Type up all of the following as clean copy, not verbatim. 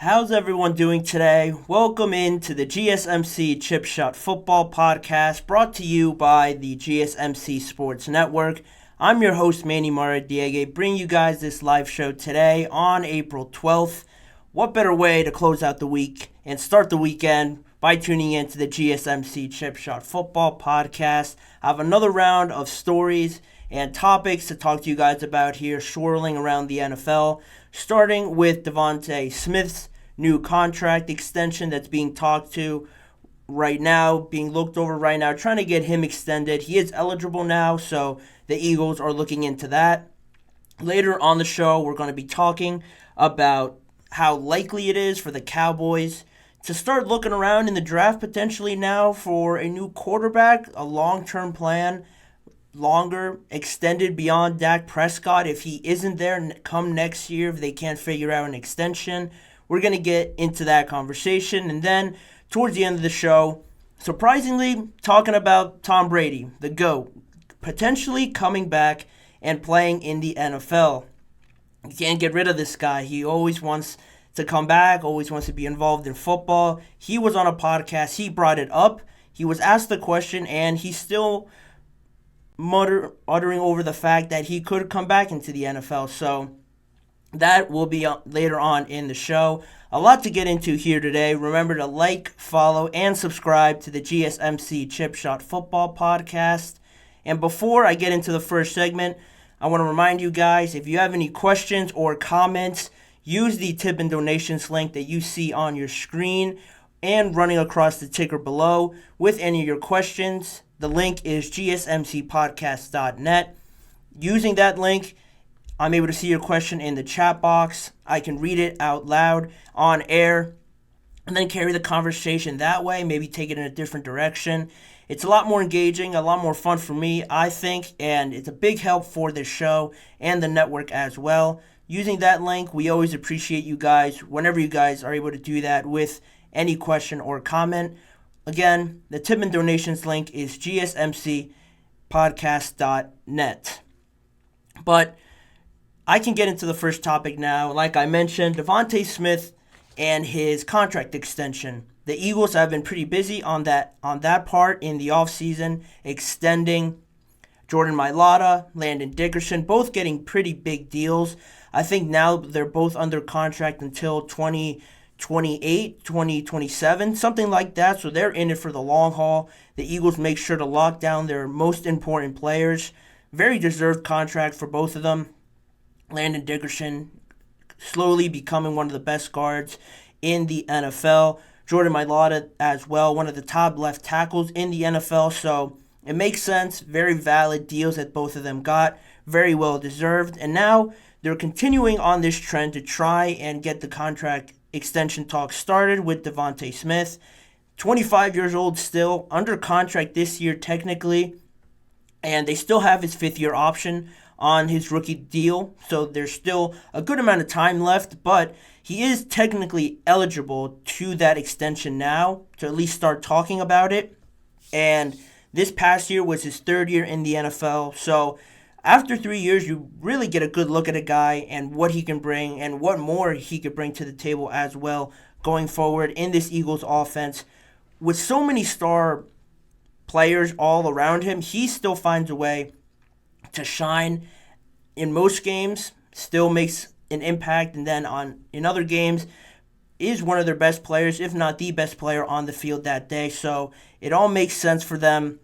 How's everyone doing today? Welcome into the GSMC Chip Shot Football Podcast brought to you by the GSMC Sports Network. I'm your host, Manny Maradiaga, bringing you guys this live show today on April 12th. What better way to close out the week and start the weekend by tuning into the GSMC Chip Shot Football Podcast. I have another round of stories and topics to talk to you guys about here swirling around the NFL, starting with DeVonta Smith's new contract extension that's being talked to right now, being looked over right now, trying to get him extended. He is eligible now, so the Eagles are looking into that. Later on the show, we're going to be talking about how likely it is for the Cowboys to start looking around in the draft potentially now for a new quarterback, a long-term plan, longer, extended beyond Dak Prescott. If he isn't there come next year, if they can't figure out an extension, we're going to get into that conversation. And then towards the end of the show, surprisingly, talking about Tom Brady, the GOAT, potentially coming back and playing in the NFL. You can't get rid of this guy. He always wants to come back, always wants to be involved in football. He was on a podcast. He brought it up. He was asked the question, and he's still uttering over the fact that he could come back into the NFL. So that will be later on in the show. A lot to get into here today. Remember to like, follow, and subscribe to the GSMC Chip Shot Football Podcast. And before I get into the first segment, I want to remind you guys, if you have any questions or comments, use the tip and donations link that you see on your screen and running across the ticker below with any of your questions. The link is gsmcspodcast.net. Using that link, I'm able to see your question in the chat box. I can read it out loud on air and then carry the conversation that way, maybe take it in a different direction. It's a lot more engaging, a lot more fun for me, I think, and it's a big help for this show and the network as well. Using that link, we always appreciate you guys whenever you guys are able to do that with any question or comment. Again, the tip and donations link is gsmcpodcast.net. But I can get into the first topic now. Like I mentioned, DeVonta Smith and his contract extension. The Eagles have been pretty busy on that part in the offseason, extending Jordan Mailata, Landon Dickerson, both getting pretty big deals. I think now they're both under contract until 2028, 2027, something like that. So they're in it for the long haul. The Eagles make sure to lock down their most important players. Very deserved contract for both of them. Landon Dickerson slowly becoming one of the best guards in the NFL. Jordan Mailata as well, one of the top left tackles in the NFL. So it makes sense. Very valid deals that both of them got. Very well deserved. And now they're continuing on this trend to try and get the contract extension talk started with DeVonta Smith. 25 years old still, under contract this year technically. And they still have his fifth-year option on his rookie deal, so there's still a good amount of time left, but he is technically eligible to that extension now to at least start talking about it. And this past year was his third year in the NFL, so after 3 years, you really get a good look at a guy and what he can bring and what more he could bring to the table as well going forward in this Eagles offense. With so many star players all around him, he still finds a way to shine in most games, still makes an impact, and then in other games is one of their best players, if not the best player on the field that day. So it all makes sense for them,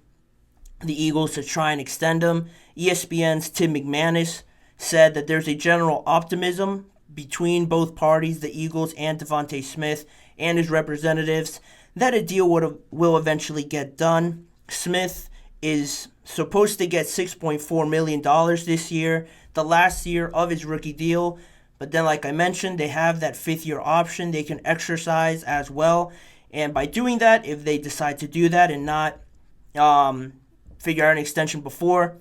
the Eagles, to try and extend him. ESPN's Tim McManus said that there's a general optimism between both parties, the Eagles and DeVonta Smith and his representatives, that a deal will eventually get done. Smith is supposed to get $6.4 million this year, the last year of his rookie deal. But then, like I mentioned, they have that fifth-year option they can exercise as well. And by doing that, if they decide to do that and not figure out an extension before,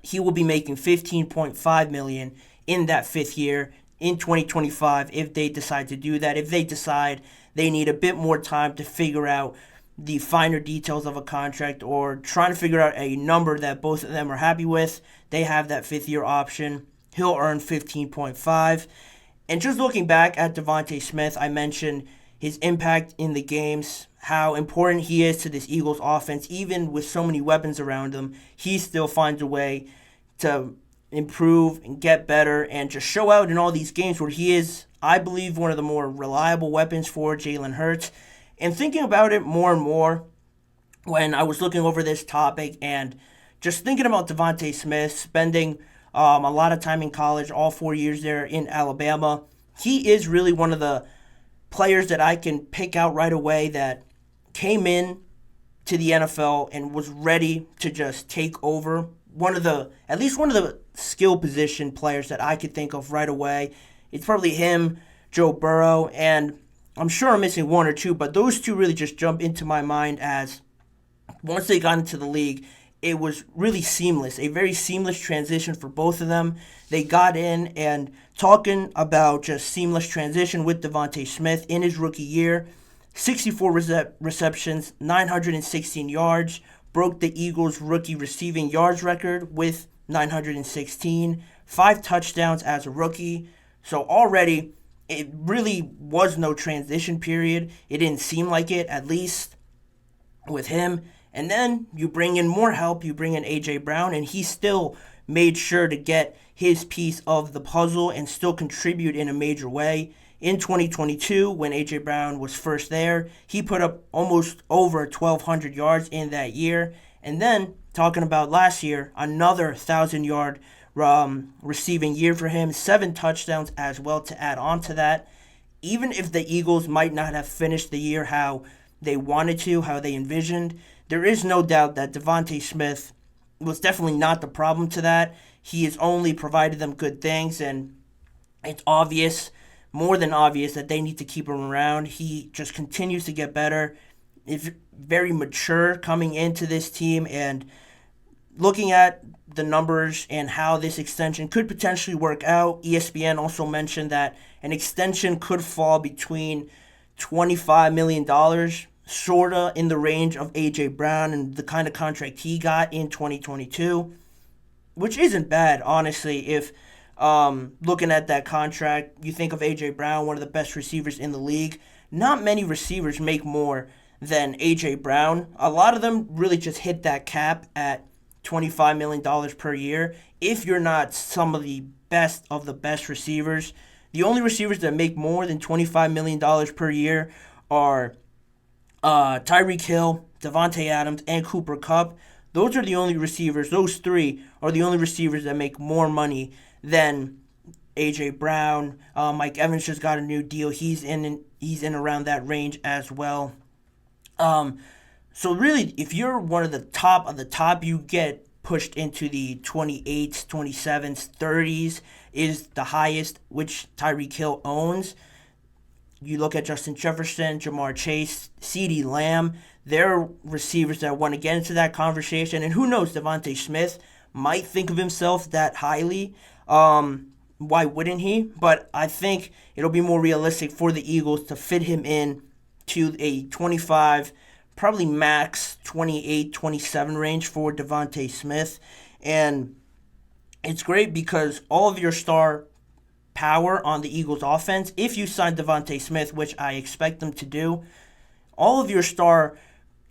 he will be making $15.5 million in that fifth year in 2025 if they decide to do that. If they decide they need a bit more time to figure out the finer details of a contract or trying to figure out a number that both of them are happy with, they have that fifth-year option. He'll earn $15.5. And just looking back at DeVonta Smith, I mentioned his impact in the games, how important he is to this Eagles offense. Even with so many weapons around him, he still finds a way to improve and get better and just show out in all these games where he is, I believe, one of the more reliable weapons for Jalen Hurts. And thinking about it more and more when I was looking over this topic and just thinking about DeVonta Smith, spending a lot of time in college, all 4 years there in Alabama, he is really one of the players that I can pick out right away that came in to the NFL and was ready to just take over. At least one of the skill position players that I could think of right away. It's probably him, Joe Burrow, and I'm sure I'm missing one or two, but those two really just jump into my mind as once they got into the league, it was really seamless, a very seamless transition for both of them. They got in, and talking about just seamless transition with DeVonta Smith in his rookie year, 64 receptions, 916 yards, broke the Eagles' rookie receiving yards record with 916, 5 touchdowns as a rookie. So already, it really was no transition period. It didn't seem like it, at least with him. And then you bring in more help. You bring in A.J. Brown, and he still made sure to get his piece of the puzzle and still contribute in a major way. In 2022, when A.J. Brown was first there, he put up almost over 1,200 yards in that year. And then, talking about last year, another 1,000-yard receiving year for him, 7 touchdowns as well to add on to that. Even if the Eagles might not have finished the year how they wanted to, how they envisioned, there is no doubt that DeVonta Smith was definitely not the problem to that. He has only provided them good things, and it's obvious, more than obvious, that they need to keep him around. He just continues to get better. Is very mature coming into this team, and looking at the numbers and how this extension could potentially work out, ESPN also mentioned that an extension could fall between $25 million, sort of in the range of A.J. Brown and the kind of contract he got in 2022, which isn't bad, honestly. If looking at that contract, you think of A.J. Brown, one of the best receivers in the league. Not many receivers make more than A.J. Brown. A lot of them really just hit that cap at $25 million per year. If you're not some of the best receivers, the only receivers that make more than $25 million per year are Tyreek Hill, Devontae Adams, and Cooper Kupp. Those are the only receivers. Those three are the only receivers that make more money than A.J. Brown. Mike Evans just got a new deal. He's in around that range as well. So really, if you're one of the top, you get pushed into the 28s, 27s, 30s is the highest, which Tyreek Hill owns. You look at Justin Jefferson, Jamar Chase, CeeDee Lamb. They're receivers that want to get into that conversation. And who knows, DeVonta Smith might think of himself that highly. Why wouldn't he? But I think it'll be more realistic for the Eagles to fit him in to a 25, probably max 28, 27 range for DeVonta Smith. And it's great because all of your star power on the Eagles offense, if you sign DeVonta Smith, which I expect them to do, all of your star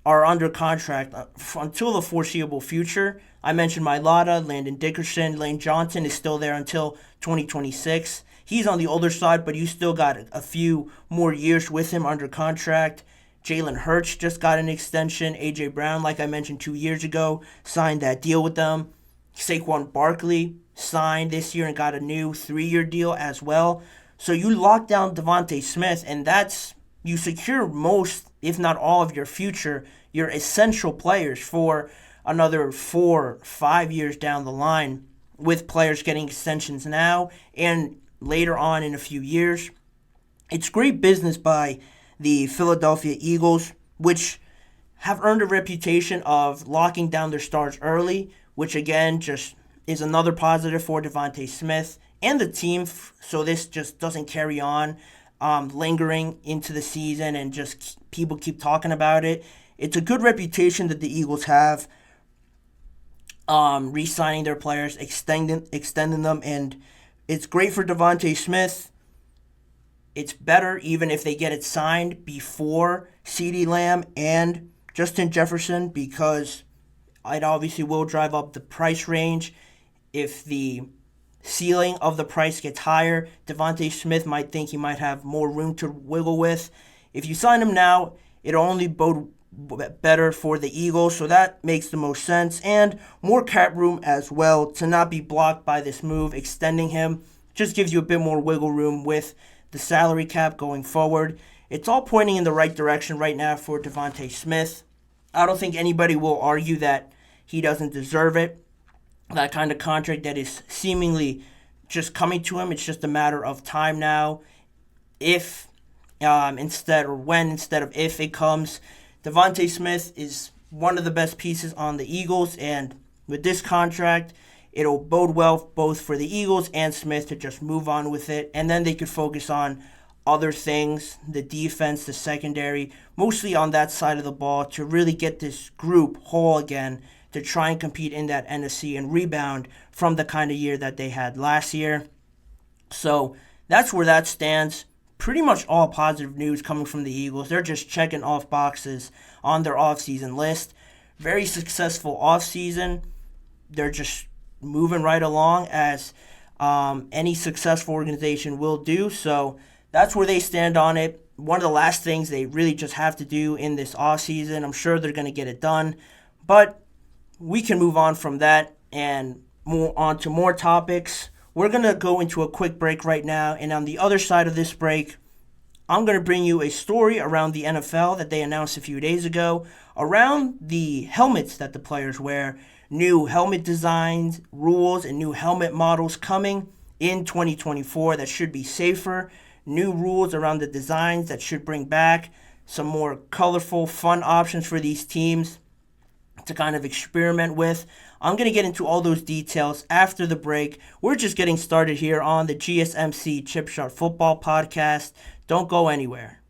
are under contract until the foreseeable future. I mentioned Mailata, Landon Dickerson, Lane Johnson is still there until 2026. He's on the older side, but you still got a few more years with him under contract. Jalen Hurts just got an extension. A.J. Brown, like I mentioned 2 years ago, signed that deal with them. Saquon Barkley signed this year and got a new 3-year deal as well. So you lock down DeVonta Smith, and you secure most, if not all, of your future, your essential players for another 4-5 years down the line, with players getting extensions now and later on in a few years. It's great business by the Philadelphia Eagles, which have earned a reputation of locking down their stars early, which again just is another positive for DeVonta Smith and the team, so this just doesn't carry on lingering into the season and just people keep talking about it. It's a good reputation that the Eagles have, re-signing their players, extending them, and it's great for DeVonta Smith. it's better even if they get it signed before CeeDee Lamb and Justin Jefferson, because it obviously will drive up the price range. If the ceiling of the price gets higher, DeVonta Smith might think he might have more room to wiggle with. If you sign him now, it'll only bode better for the Eagles, so that makes the most sense. And more cap room as well to not be blocked by this move. Extending him just gives you a bit more wiggle room with the salary cap going forward. It's all pointing in the right direction right now for DeVonta Smith. I don't think anybody will argue that he doesn't deserve it. That kind of contract that is seemingly just coming to him. It's just a matter of time now. If instead of if it comes, DeVonta Smith is one of the best pieces on the Eagles, and with this contract, it'll bode well both for the Eagles and Smith to just move on with it, and then they could focus on other things, the defense, the secondary, mostly on that side of the ball, to really get this group whole again, to try and compete in that NFC and rebound from the kind of year that they had last year. So that's where that stands. Pretty much all positive news coming from the Eagles. They're just checking off boxes on their offseason list. Very successful offseason. They're just moving right along as any successful organization will do. So that's where they stand on it. One of the last things they really just have to do in this offseason. I'm sure they're going to get it done. But we can move on from that and move on to more topics. We're going to go into a quick break right now, and on the other side of this break, I'm going to bring you a story around the NFL that they announced a few days ago around the helmets that the players wear, new helmet designs, rules, and new helmet models coming in 2024 that should be safer, new rules around the designs that should bring back some more colorful, fun options for these teams to kind of experiment with. I'm going to get into all those details after the break. We're just getting started here on the GSMC Chip Shot Football Podcast. Don't go anywhere.